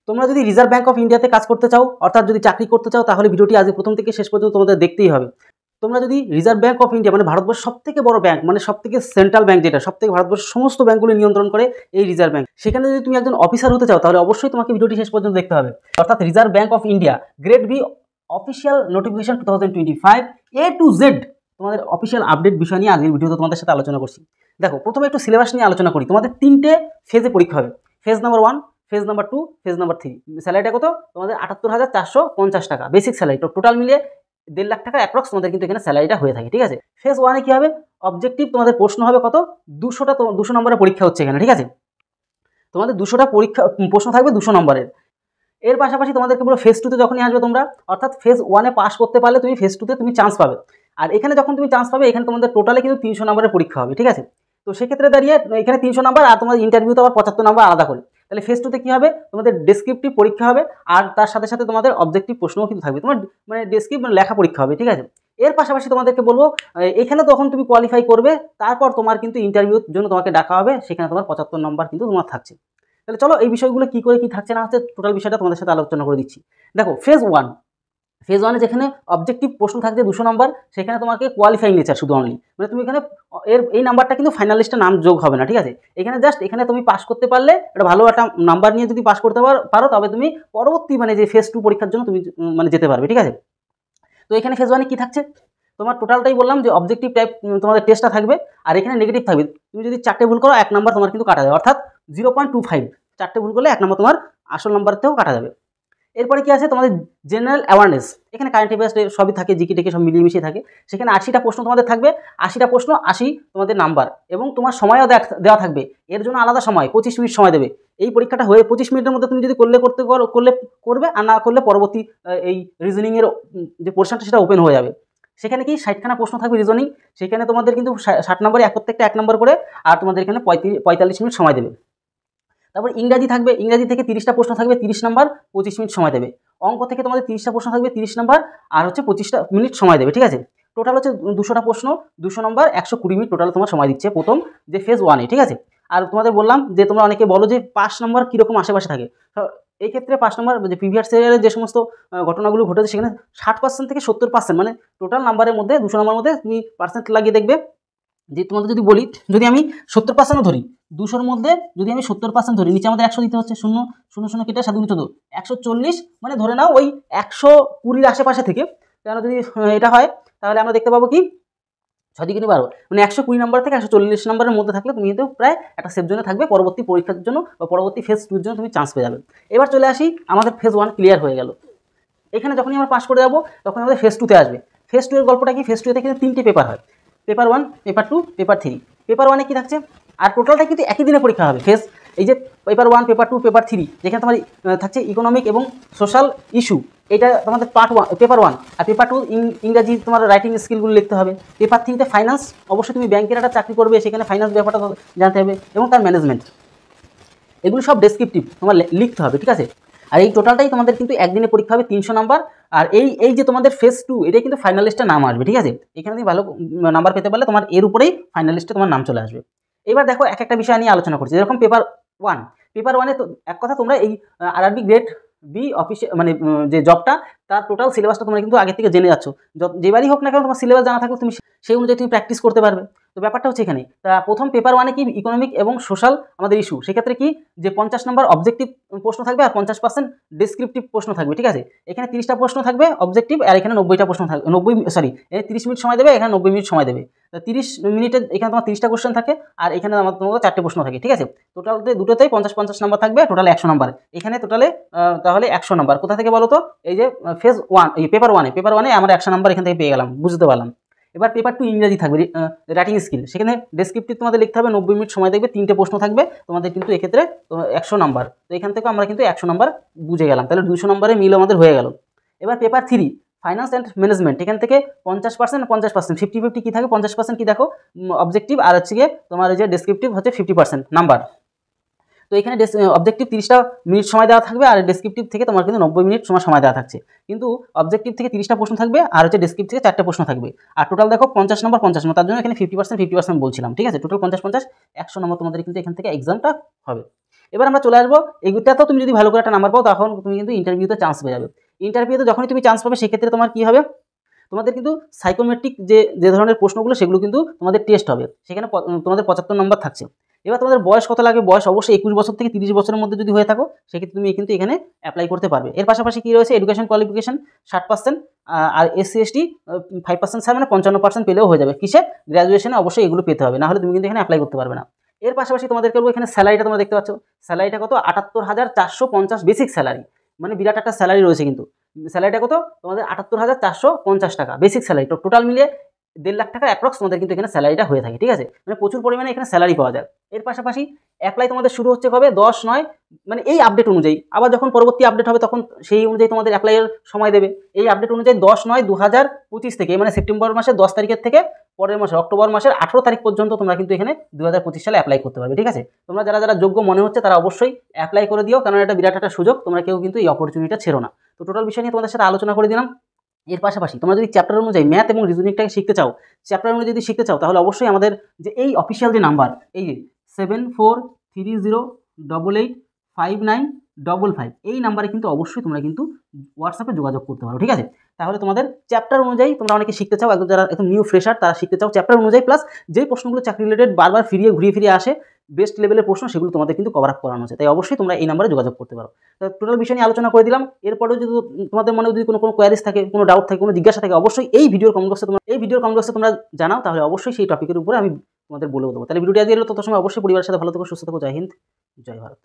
তোমরা যদি reserve bank of ইন্ডিয়াতে কাজ করতে চাও, অর্থাৎ যদি চাকরি করতে চাও, তাহলে ভিডিওটি আজ প্রথম থেকে শেষ পর্যন্ত তোমাদের দেখতেই হবে। তোমরা যদি রিজার্ভ ব্যাঙ্ক অফ ইন্ডিয়া মানে ভারতবর্ষের সবথেকে বড় ব্যাঙ্ক, মানে সবথেকে সেন্ট্রাল ব্যাঙ্ক, যেটা সবথেকে ভারতবর্ষের সমস্ত ব্যাঙ্কগুলি নিয়ন্ত্রণ করে এই রিজার্ভ ব্যাঙ্ক, সেখানে যদি তুমি একজন অফিসার হতে চাও, তাহলে অবশ্যই তোমাকে ভিডিওটি শেষ পর্যন্ত দেখতে হবে। অর্থাৎ reserve bank of India grade B official notification 2025 A to Z তোমাদের অফিসিয়াল আপডেট বিষয় নিয়ে আজকের ভিডিওতে তোমাদের সাথে আলোচনা করছি। দেখো, প্রথমে একটু সিলেবাস নিয়ে আলোচনা করি। তোমাদের 3টে ফেজে পরীক্ষা হবে। Phase number 1, phase number 2, phase number 3। স্যালারিটা কত? তোমাদের 78,450 টাকা বেসিক স্যালারি। টোটাল মিলিয়ে 1.5 লাখ টাকা অ্যাপ্রক্স তোমাদের কিন্তু এখানে স্যালারিটা হয়ে থাকে, ঠিক আছে। ফেজ 1-এ কী হবে? অবজেক্টিভ তোমাদের প্রশ্ন হবে কত? 200 নম্বরের পরীক্ষা হচ্ছে এখানে, ঠিক আছে। তোমাদের 200টা প্রশ্ন থাকবে 200 নম্বরের। এর পাশাপাশি তোমাদেরকে পুরো ফেজ 2-তে যখনই আসবে তোমরা, অর্থাৎ ফেজ 1-এ পাস করতে পারলে তুমি ফেজ 2-তে তুমি চান্স পাবে। আর এখানে যখন তুমি চান্স পাবে, এখানে তোমাদের টোটালে কিন্তু 300 নম্বরের পরীক্ষা হবে, ঠিক আছে। তো সেক্ষেত্রে দাঁড়িয়ে এখানে 300 নাম্বার আর তোমাদের ইন্টারভিউতে আবার 75 নাম্বার আলাদা করে। তাহলে ফেজ 2-তে কী হবে? তোমাদের ডেসক্রিপটিভ পরীক্ষা হবে, আর তার সাথে সাথে তোমাদের অবজেক্টিভ প্রশ্নও কিন্তু থাকবে। তোমার মানে ডেসক্রিপ্ট মানে লেখা পরীক্ষা হবে, ঠিক আছে। এর পাশাপাশি তোমাদেরকে বলবো, এখানে তখন তুমি কোয়ালিফাই করবে, তারপর তোমার কিন্তু ইন্টারভিউর জন্য তোমাকে ডাকা হবে, সেখানে তোমার 75 নম্বর কিন্তু তোমার থাকছে। তাহলে চলো এই বিষয়গুলো কী করে কী থাকছে না হচ্ছে টোটাল বিষয়টা তোমাদের সাথে আলোচনা করে দিচ্ছি। দেখো, ফেজ 1 যেখানে অবজেক্টিভ প্রশ্ন থাকছে 200 নম্বর, সেখানে তোমাকে কোয়ালিফাইং নেচার শুধু অনলি, মানে তুমি এখানে এই নাম্বারটা কিন্তু ফাইনাল লিস্টে নাম যোগ হবে না, ঠিক আছে। এখানে জাস্ট এখানে তুমি পাস করতে পারলে, একটা ভালো একটা নাম্বার নিয়ে যদি পাস করতে পারো, তবে তুমি পরবর্তী মানে যে ফেজ 2 পরীক্ষার জন্য তুমি মানে যেতে পারবে, ঠিক আছে। তো এখানে ফেজ 1-এ কী থাকছে? তোমার টোটালটাই বললাম যে অবজেক্টিভ টাইপ তোমাদের টেস্টটা থাকবে, আর এখানে নেগেটিভ থাকবে। তুমি যদি 4টে ভুল করো 1 নাম্বার তোমার কিন্তু কাটা যাবে, অর্থাৎ 0.25। 4টে ভুল করলে 1 নাম্বার তোমার আসল নাম্বারতেও কাটা যাবে। এরপরে কি আছে? তোমাদের জেনারেল অ্যাওয়ারনেস। এখানে কারেন্ট অ্যাফেয়ার্স সবই থাকে, জিকে টেকে সব মিলিয়ে মিশিয়ে থাকে। সেখানে 80টা প্রশ্ন তোমাদের থাকবে, 80টা প্রশ্ন 80 তোমাদের নাম্বার, এবং তোমার সময়ও দেওয়া থাকবে। এর জন্য আলাদা সময় 25 মিনিট সময় দেবে। এই পরীক্ষাটা হয়ে 25 মিনিটের মধ্যে তুমি যদি করবে, আর না করলে পরবর্তী এই রিজনিংয়ের যে পোর্শনটা সেটা ওপেন হয়ে যাবে। সেখানে কি 60খানা প্রশ্ন থাকবে রিজনিং। সেখানে তোমাদের কিন্তু 60 নম্বরে প্রত্যেকটা 1 নম্বর করে, আর তোমাদের এখানে 45 মিনিট সময় দেবে। তারপর ইংরাজি থাকবে, ইংরাজি থেকে 30টা প্রশ্ন থাকবে, 30 নাম্বার, 25 মিনিট সময় দেবে। অঙ্ক থেকে তোমাদের 30টা প্রশ্ন থাকবে, 30 নাম্বার, আর হচ্ছে 25 মিনিট সময় দেবে, ঠিক আছে। টোটাল হচ্ছে 200টা প্রশ্ন, 200 নম্বর, 120 মিনিট টোটাল তোমার সময় দিচ্ছে প্রথম যে ফেজ 1-এ, ঠিক আছে। আর তোমাদের বললাম যে তোমরা অনেকে বলো যে 5 নম্বর কীরকম আশেপাশে থাকে। এই ক্ষেত্রে 5 নম্বর যে প্রিভিয়াস ইয়ারে যে সমস্ত ঘটনাগুলো ঘটেছে, সেখানে 60% থেকে 70%, মানে টোটাল নাম্বারের মধ্যে 200 নম্বরের মধ্যে তুমি পার্সেন্ট লাগিয়ে দেখবে যে তোমাদের যদি বলি, যদি আমি 70% ধরি, 200-র মধ্যে যদি আমি 70% ধরি, নিচে আমাদের 100 দিতে হচ্ছে, 0 0 0 কেটে 7 14 140, মানে ধরে নাও ওই 120-র আশেপাশে থেকে। কেন যদি এটা হয়, তাহলে আমরা দেখতে পাবো কি 6 দিকে 12, মানে 120 নম্বর থেকে 140 নম্বরের মধ্যে থাকলে তুমি কিন্তু প্রায় একটা সেফ জোনে থাকবে, পরবর্তী পরীক্ষার জন্য বা পরবর্তী ফেজ 2-র জন্য তুমি চান্স পেয়ে যাবে। এবার চলে আসি, আমাদের ফেজ 1 ক্লিয়ার হয়ে গেল। এখানে যখনই আমরা পাস করে যাবো, তখন আমাদের ফেজ 2-তে আসবে। ফেজ 2-এর গল্পটা কি? ফেজ 2-তে কিন্তু 3টে পেপার হয়, পেপার 1, পেপার 2, পেপার 3। পেপার 1-এ কী থাকছে? আর টোটালটা কিন্তু একই দিনে পরীক্ষা হবে। এই যে পেপার 1, পেপার 2, পেপার 3, যেখানে তোমার থাকছে ইকোনমিক এবং সোশ্যাল ইস্যু, এটা তোমাদের পার্ট 1 পেপার 1। আর পেপার 2 ইংরাজি তোমার রাইটিং স্কিলগুলো লিখতে হবে। পেপার 3-তে ফাইন্যান্স, অবশ্যই তুমি ব্যাংকের একটা চাকরি করবে, সেখানে ফাইন্যান্স ব্যাপারটা জানতে হবে এবং তার ম্যানেজমেন্ট, এগুলো সব ডেসক্রিপটিভ তোমার লিখতে হবে, ঠিক আছে। আর এই টোটালটাই তোমাদের কিন্তু একদিনে পরীক্ষা হবে 300 নাম্বার। আর এই যে তোমাদের ফেজ 2, এটাই কিন্তু ফাইনাল লিস্টে নাম আসবে, ঠিক আছে। এখানে তুমি ভালো নাম্বার পেতে পারলে তোমার এর উপরেই ফাইনাল লিস্টে তোমার নাম চলে আসবে। এবার দেখো, একটা বিষয় নিয়ে আলোচনা করছি। যেরকম পেপার 1-এ তো এক কথা তোমরা এই আরআরবি গ্রেড বি অফিসে মানে যে জবটা, তার টোটাল সিলেবাসটা তোমরা কিন্তু আগে থেকে জেনে যাচ্ছ। যেবারই হোক না কেন, তোমার সিলেবাস জানা থাকলে তুমি সেই অনুযায়ী তুমি প্র্যাকটিস করতে পারবে। তো ব্যাপারটা হচ্ছে এখানে প্রথম পেপার 1-এ কি ইকোনমিক এবং সোশ্যাল আমাদের ইস্যু, সেক্ষেত্রে কি যে 50 নম্বর অবজেক্টিভ প্রশ্ন থাকবে আর 50% ডেসক্রিপটিভ প্রশ্ন থাকবে, ঠিক আছে। এখানে 30টা প্রশ্ন থাকবে অবজেক্টিভ, আর এখানে 90টা প্রশ্ন থাকবে, 30 মিনিট সময় দেবে, এখানে 90 মিনিট সময় দেবে। 30 মিনিটে এখানে তোমার 30টা কোশ্চেন থাকে, আর এখানে তোমাদের 4টে প্রশ্ন থাকে, ঠিক আছে। টোটালতে দুটোতেই 50 নাম্বার থাকবে, টোটাল 100 নাম্বার। এখানে টোটালে তাহলে 100 নাম্বার কোথা থেকে বলো তো? এই যে ফেজ 1 এই পেপার 1-এ আমরা 100 নাম্বার এখান থেকে পেয়ে গেলাম, বুঝতে পারলাম। এবার পেপার 2 ইংরাজি থাকবে, রাইটিং স্কিল, সেখানে ডেসক্রিপটিভ তোমাদের লিখতে হবে, 90 মিনিট সময় দেখবে, 3টে প্রশ্ন থাকবে তোমাদের, কিন্তু এক্ষেত্রে 100 নাম্বার। তো এখান থেকে আমরা কিন্তু 100 নাম্বার বুঝে গেলাম, তাহলে 200 নাম্বারের মিল আমাদের হয়ে গেল। এবার পেপার 3 ফাইন্যান্স অ্যান্ড ম্যানেজমেন্ট, এখান থেকে 50% 50% কী থাকে? 50% কি দেখো অবজেক্টিভ, আর হচ্ছে গিয়ে তোমার এই যে ডেসক্রিপটিভ হচ্ছে 50% নাম্বার। তো এখানে অবজেক্টিভ 30টা মিনিট সময় দেওয়া থাকবে, আর ডেসক্রিপটিভ থেকে তোমার কিন্তু 90 মিনিট সময় দেওয়া থাকছে। কিন্তু অবজেক্টিভ থেকে 30টা প্রশ্ন থাকবে, আর হচ্ছে ডেসক্রিপটিভ থেকে 4টে প্রশ্ন থাকবে। আর টোটাল দেখো 50 নম্বর, তার জন্য এখানে 50% বলছিলাম, ঠিক আছে। টোটাল 50 100 নম্বর তোমাদের কিন্তু এখান থেকে এক্সামটা হবে। এবার আমরা চলে আসবো, এইটাতেও তুমি যদি ভালো করে একটা নাম্বার পাও তখন তুমি কিন্তু ইন্টারভিউতে চান্স পেয়ে যাবে। ইন্টারভিউতে যখনই তুমি চান্স পাবে সেক্ষেত্রে তোমার কী হবে, তোমাদের কিন্তু সাইকোমেট্রিক যে ধরনের প্রশ্নগুলো সেগুলো কিন্তু তোমাদের টেস্ট হবে, সেখানে তোমাদের 75 নম্বর থাকছে। এবার তোমাদের বয়স কত লাগবে, বয়স অবশ্যই 21 বছর থেকে 30 বছরের মধ্যে যদি হয়ে থাকো সেক্ষেত্রে তুমি কিন্তু এখানে অ্যাপ্লাই করতে পারবে। এর পাশাপাশি কী রয়েছে, এডুকেশন কোয়ালিফিকেশন 60%, আর SC ST 5% ছাড়, মানে 55% পেলেও হয়ে যাবে। কিসে, গ্র্যাজুয়েশনে অবশ্যই এগুলো পেতে হবে, নাহলে তুমি কিন্তু এখানে অ্যাপ্লাই করতে পারবে না। এর পাশাপাশি তোমাদেরকে বলবো, এখানে স্যালারিটা তোমরা দেখতে পাচ্ছ, স্যালারিটা কত, 78,450 বেসিক স্যালারি, মানে বিরাট একটা স্যালারি রয়েছে। কিন্তু স্যালারিটা কত তোমাদের, 78,450 টাকা বেসিক স্যালারি। তো টোটাল মিলিয়ে 1.5 লাখ টাকা অ্যাপ্রক্স তোমাদের কিন্তু এখানে স্যালারিটা হয়ে থাকে, ঠিক আছে, মানে প্রচুর পরিমাণে এখানে স্যালারি পাওয়া যায়। এর পাশাপাশি অ্যাপ্লাই তোমাদের শুরু হচ্ছে কবে, 10/9, মানে এই আপডেট অনুযায়ী, আবার যখন পরবর্তী আপডেট হবে তখন সেই অনুযায়ী তোমাদের অ্যাপ্লাইয়ের সময় দেবে। এই আপডেট অনুযায়ী 10/9/2025 থেকে, মানে সেপ্টেম্বর মাসের 10 তারিখের থেকে পরের মাসে অক্টোবর মাসের 18 তারিখ পর্যন্ত তোমরা কিন্তু এখানে 2025 সালে অ্যাপ্লাই করতে পারবে, ঠিক আছে। তোমরা যারা যারা যোগ্য মনে হচ্ছে তারা অবশ্যই অ্যাপ্লাই করে দিও, কারণ এটা বিরাট একটা সুযোগ, তোমরা কেউ কিন্তু এই অপরচুনিটিটা ছেড়ো না। তো টোটাল বিষয় নিয়ে তোমাদের সাথে আলোচনা করে দিলাম। এর পাশাপাশি তোমরা যদি চ্যাপ্টার অনুযায়ী ম্যাথ এবং রিজনিংটাকে শিখতে চাও, চ্যাপ্টার অনুযায়ী যদি শিখতে চাও, তাহলে অবশ্যই আমাদের যে এই অফিসিয়াল যে নাম্বার, এই যে 7430885955, এই নাম্বারে কিন্তু অবশ্যই তোমরা কিন্তু হোয়াটসঅ্যাপে যোগাযোগ করতে পারো, ঠিক আছে। তাহলে তোমাদের চ্যাপ্টার অনুযায়ী, তোমরা অনেকে শিখতে চাও, একদম যারা একদম নিউ ফ্রেশার তারা শিখতে চাও চ্যাপ্টার অনুযায়ী, প্লাস যেই প্রশ্নগুলো চাকরি রিলেটেড বারবার ঘুরিয়ে ফিরিয়ে আসে, বেস্ট লেভেলের প্রশ্ন, সেগুলো তোমাদের কিন্তু কভার আপ করানো হচ্ছে। তাই অবশ্যই তোমরা এই নাম্বারে যোগাযোগ করতে পারো। তো টোটাল বিষয় নিয়ে আলোচনা করে দিলাম। এরপরেও যদি তোমাদের মনে যদি কোনো কোয়ারিজ থাকে, কোনো ডাউট থাকে, কোনো জিজ্ঞাসা থাকে, অবশ্যই এই ভিডিওর কমেন্ট বক্সে তোমরা জানাও, তাহলে অবশ্যই সেই টপিকের উপরে আমি তোমাদের বলেও দেবো। তাহলে ভিডিওটি আজকে এলো, তত সময় অবশ্যই পরিবারের সাথে ভালো থেকো, সুস্থ থেকো। জয় হিন্দ, জয় ভারত।